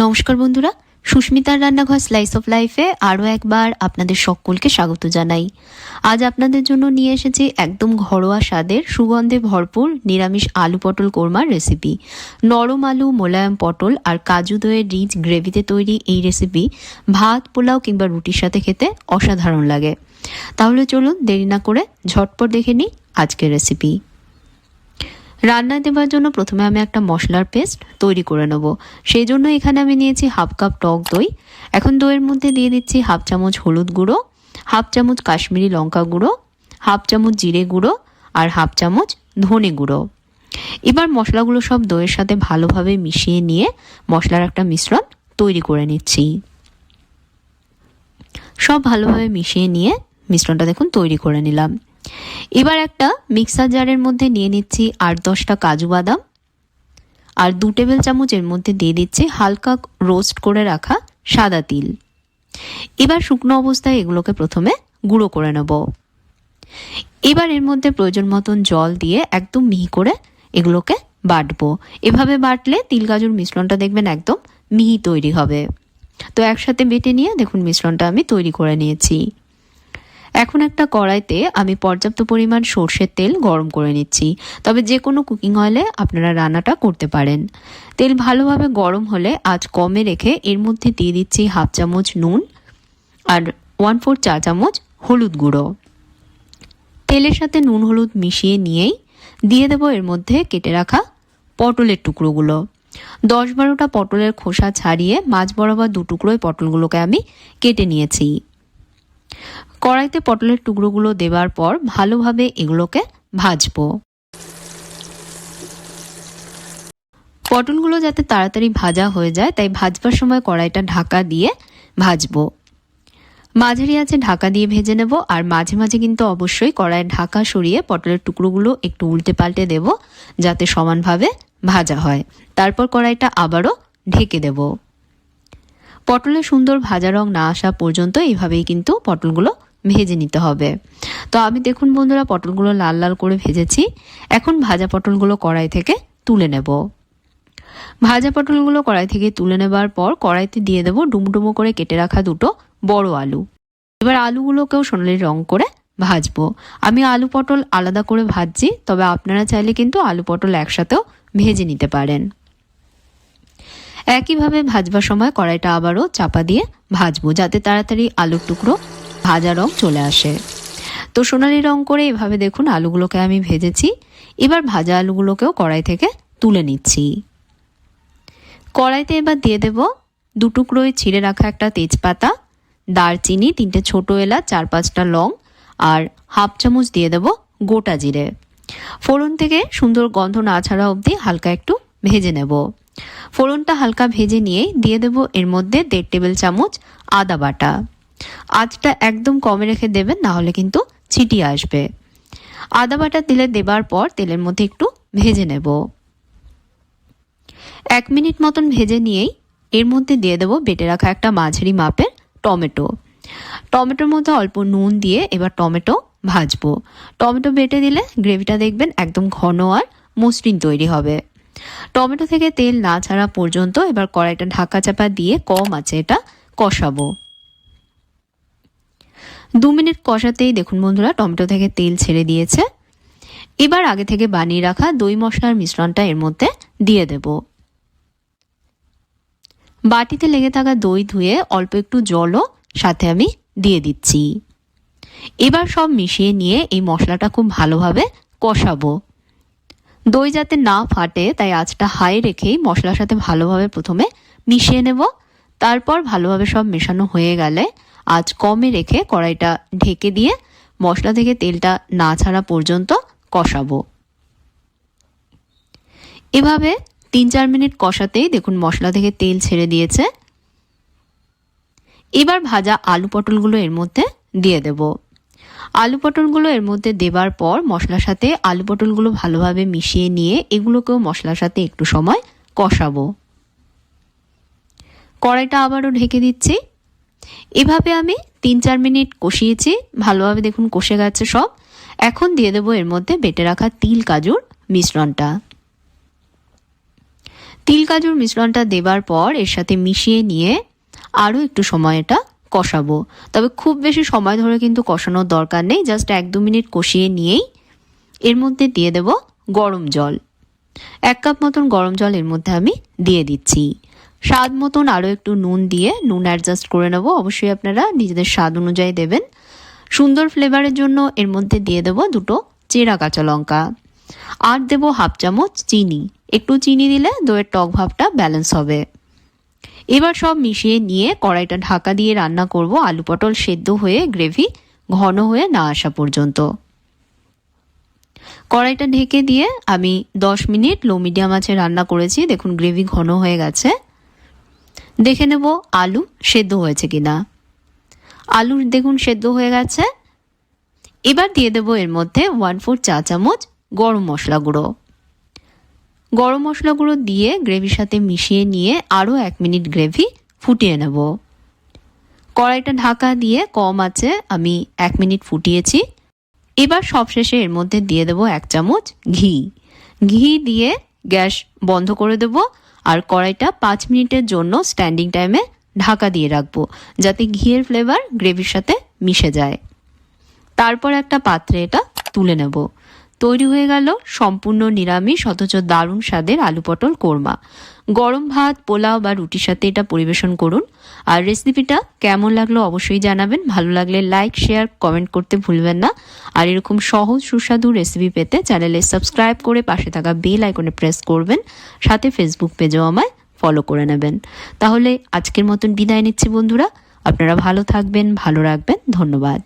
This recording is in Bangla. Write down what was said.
নমস্কার বন্ধুরা, সুস্মিতার রান্নাঘর স্লাইস অফ লাইফে আরও একবার আপনাদের সকলকে স্বাগত জানাই। আজ আপনাদের জন্য নিয়ে এসেছি একদম ঘরোয়া স্বাদের সুগন্ধে ভরপুর নিরামিষ আলু পটল কোরমার রেসিপি। নরম আলু, মোলায়েম পটল আর কাজু দইয়ের রিচ গ্রেভিতে তৈরি এই রেসিপি ভাত, পোলাও কিংবা রুটির সাথে খেতে অসাধারণ লাগে। তাহলে চলুন দেরি না করে ঝটপট দেখে নিই আজকের রেসিপি। রান্না দেওয়ার জন্য প্রথমে আমি একটা মশলার পেস্ট তৈরি করে নেব। সেই জন্য এখানে আমি নিয়েছি হাফ কাপ টক দই। এখন দইয়ের মধ্যে দিয়ে দিচ্ছি হাফ চামচ হলুদ গুঁড়ো, হাফ চামচ কাশ্মীরি লঙ্কা গুঁড়ো, হাফ চামচ জিরে গুঁড়ো আর হাফ চামচ ধনে গুঁড়ো। এবার মশলাগুলো সব দইয়ের সাথে ভালোভাবে মিশিয়ে নিয়ে মশলার একটা মিশ্রণ তৈরি করে নিচ্ছি। সব ভালোভাবে মিশিয়ে নিয়ে মিশ্রণটা দেখুন তৈরি করে নিলাম। এবার একটা মিক্সার জারের মধ্যে নিয়ে নিচ্ছি 8-10টা কাজু বাদাম আর 2 টেবিল চামচ এর মধ্যে দিয়ে দিচ্ছি হালকা রোস্ট করে রাখা সাদা তিল। এবার শুকনো অবস্থায় এগুলোকে প্রথমে গুঁড়ো করে নেব। এবার এর মধ্যে প্রয়োজন মতন জল দিয়ে একদম মিহি করে এগুলোকে বাটবো। এভাবে বাটলে তিল কাজুর মিশ্রণটা দেখবেন একদম মিহি তৈরি হবে। তো একসাথে বেটে নিয়ে দেখুন মিশ্রণটা আমি তৈরি করে নিয়েছি। এখন একটা কড়াইতে আমি পর্যাপ্ত পরিমাণ সরষের তেল গরম করে নিচ্ছি। তবে যে কোনো কুকিং অয়েলে আপনারা রান্নাটা করতে পারেন। তেল ভালোভাবে গরম হলে আঁচ কমে রেখে এর মধ্যে দিয়ে দিচ্ছি হাফ চামচ নুন আর 1/4 চা চামচ হলুদ গুঁড়ো। তেলের সাথে নুন হলুদ মিশিয়ে নিয়েই দিয়ে দেবো এর মধ্যে কেটে রাখা পটলের টুকরোগুলো। 10-12টা পটলের খোসা ছাড়িয়ে মাঝ বরাবর 2 টুকরোই পটলগুলোকে আমি কেটে নিয়েছি। কড়াইতে পটলের টুকরোগুলো দেওয়ার পর ভালোভাবে এগুলোকে ভাজবো। পটলগুলো যাতে তাড়াতাড়ি ভাজা হয়ে যায় তাই ভাজবার সময় কড়াইটা ঢাকা দিয়ে ভাজবো। মাঝারি আঁচে ঢাকা দিয়ে ভেজে নেব আর মাঝে মাঝে কিন্তু অবশ্যই কড়াইয়ের ঢাকা সরিয়ে পটলের টুকরোগুলো একটু উল্টে পাল্টে দেব যাতে সমানভাবে ভাজা হয়। তারপর কড়াইটা আবারও ঢেকে দেব। পটলের সুন্দর ভাজা রং না আসা পর্যন্ত এইভাবেই কিন্তু পটলগুলো ভেজে নিতে হবে। তো আমি দেখুন বন্ধুরা পটলগুলো লাল লাল করে ভেজেছি। এখন ভাজা পটলগুলো কড়াই থেকে তুলে নেব। ভাজা পটলগুলো কড়াই থেকে তুলে নেবার পর কড়াইতে দিয়ে দেব ডুমডুমো করে কেটে রাখা 2টো বড় আলু। এবার আলুগুলোকেও সোনালি রং করে ভাজবো। আমি আলু পটল আলাদা করে ভাজছি, তবে আপনারা চাইলে কিন্তু আলু পটল একসাথেও ভেজে নিতে পারেন। একইভাবে ভাজবার সময় কড়াইটা আবারও চাপা দিয়ে ভাজবো যাতে তাড়াতাড়ি আলুর টুকরো ভাজা রং চলে আসে। তো সোনালি রং করে এভাবে দেখুন আলুগুলোকে আমি ভেজেছি। এবার ভাজা আলুগুলোকেও কড়াই থেকে তুলে নিচ্ছি। কড়াইতে এবার দিয়ে দেব 2 টুকরোয় ছিঁড়ে রাখা একটা তেজপাতা, দারচিনি, 3টে ছোট এলাচ, 4-5টা লং আর হাফ চামচ দিয়ে দেব গোটা জিরে। ফোড়ন থেকে সুন্দর গন্ধ না ছাড়া অবধি হালকা একটু ভেজে নেব। ফোড়নটা হালকা ভেজে নিয়ে দিয়ে দেব এর মধ্যে 1.5 টেবিল চামচ আদা বাটা। আঁচটা একদম কমে রেখে দেবেন, না হলে কিন্তু ছিটিয়ে আসবে। আদা বাটা তেলে দেবার পর তেলের মধ্যে একটু ভেজে নেব। 1 মিনিট মতন ভেজে নিয়েই এর মধ্যে দিয়ে দেব বেটে রাখা একটা মাঝারি মাপের টমেটো। টমেটোর মধ্যে অল্প নুন দিয়ে এবার টমেটো ভাজবো। টমেটো বেটে দিলে গ্রেভিটা দেখবেন একদম ঘন আর মসৃণ তৈরি হবে। টমেটো থেকে তেল না ছাড়া পর্যন্ত এবার কড়াইটা ঢাকা চাপা দিয়ে কম আঁচে এটা কষাবো। 2 মিনিট কষাতেই দেখুন বন্ধুরা টমেটো থেকে তেল ছেড়ে দিয়েছে। এবার আগে থেকে বানিয়ে রাখা দই মশলার মিশ্রণটা এর মধ্যে দিয়ে দেব। বাটিতে লেগে থাকা দই ধুয়ে অল্প একটু জলও সাথে আমি দিয়ে দিচ্ছি। এবার সব মিশিয়ে নিয়ে এই মশলাটা খুব ভালোভাবে কষাবো। দই যাতে না ফাটে তাই আঁচটা হাই রেখেই মশলার সাথে ভালোভাবে প্রথমে মিশিয়ে নেব। তারপর ভালোভাবে সব মেশানো হয়ে গেলে আঁচ কমে রেখে কড়াইটা ঢেকে দিয়ে মশলা থেকে তেলটা না ছাড়া পর্যন্ত কষাবো। এভাবে 3-4 মিনিট কষাতেই দেখুন মশলা থেকে তেল ছেড়ে দিয়েছে। এবার ভাজা আলু পটলগুলো এর মধ্যে দিয়ে দেব। আলু পটলগুলো এর মধ্যে দেবার পর মশলার সাথে আলু পটলগুলো ভালোভাবে মিশিয়ে নিয়ে এগুলোকেও মশলার সাথে একটু সময় কষাবো। কড়াইটা আবারও ঢেকে দিচ্ছি। এভাবে আমি 3-4 মিনিট কষিয়েছি। ভালোভাবে দেখুন কষে গেছে সব। এখন দিয়ে দেবো এর মধ্যে বেটে রাখা তিল কাজুর মিশ্রণটা। তিল কাজুর মিশ্রণটা দেবার পর এর সাথে মিশিয়ে নিয়ে আরও একটু সময় এটা কষাবো। তবে খুব বেশি সময় ধরে কিন্তু কষানোর দরকার নেই, জাস্ট 1-2 মিনিট কষিয়ে নিয়েই এর মধ্যে দিয়ে দেব গরম জল। 1 কাপ মতন গরম জল এর মধ্যে আমি দিয়ে দিচ্ছি। স্বাদ মতন আরও একটু নুন দিয়ে নুন অ্যাডজাস্ট করে নেব, অবশ্যই আপনারা নিজেদের স্বাদ অনুযায়ী দেবেন। সুন্দর ফ্লেভারের জন্য এর মধ্যে দিয়ে দেব 2টো চেরা কাঁচা লঙ্কা, আর দেব 1/2 চামচ চিনি। একটু চিনি দিলে দইয়ের টক ভাবটা ব্যালেন্স হবে। এবার সব মিশিয়ে নিয়ে কড়াইটা ঢাকা দিয়ে রান্না করব আলু পটল সেদ্ধ হয়ে গ্রেভি ঘন হয়ে না আসা পর্যন্ত। কড়াইটা ঢেকে দিয়ে আমি 10 মিনিট লো মিডিয়াম আঁচে রান্না করেছি। দেখুন গ্রেভি ঘন হয়ে গেছে। দেখে নেব আলু সেদ্ধ হয়েছে কিনা। আলু দেখুন সেদ্ধ হয়ে গেছে। এবার দিয়ে দেব এর মধ্যে 1/4 চা চামচ গরম মশলা গুঁড়ো। গরম মশলা গুঁড়ো দিয়ে গ্রেভির সাথে মিশিয়ে নিয়ে আরও 1 মিনিট গ্রেভি ফুটিয়ে নেব। কড়াইটা ঢাকা দিয়ে কম আঁচে আমি 1 মিনিট ফুটিয়েছি। এবার সবশেষে এর মধ্যে দিয়ে দেব 1 চামচ ঘি। ঘি দিয়ে গ্যাস বন্ধ করে দেব আর কড়াইটা 5 মিনিটের জন্য স্ট্যান্ডিং টাইমে ঢাকা দিয়ে রাখবো, যাতে ঘিয়ের ফ্লেভার গ্রেভির সাথে মিশে যায়। তারপর একটা পাত্রে এটা তুলে নেব। তৈরি হয়ে গেল সম্পূর্ণ নিরামিষ অথচ দারুণ স্বাদের আলু পটল কোরমা। গরম ভাত, পোলাও বা রুটির সাথে এটা পরিবেশন করুন। আর রেসিপিটা কেমন লাগলো অবশ্যই জানাবেন। ভালো লাগলে লাইক, শেয়ার, কমেন্ট করতে ভুলবেন না। আর এরকম সহজ সুস্বাদু রেসিপি পেতে চ্যানেলে সাবস্ক্রাইব করে পাশে থাকা বেল আইকনে প্রেস করবেন। সাথে ফেসবুক পেজেও আমায় ফলো করে নেবেন। তাহলে আজকের মতন বিদায় নিচ্ছি বন্ধুরা। আপনারা ভালো থাকবেন, ভালো রাখবেন। ধন্যবাদ।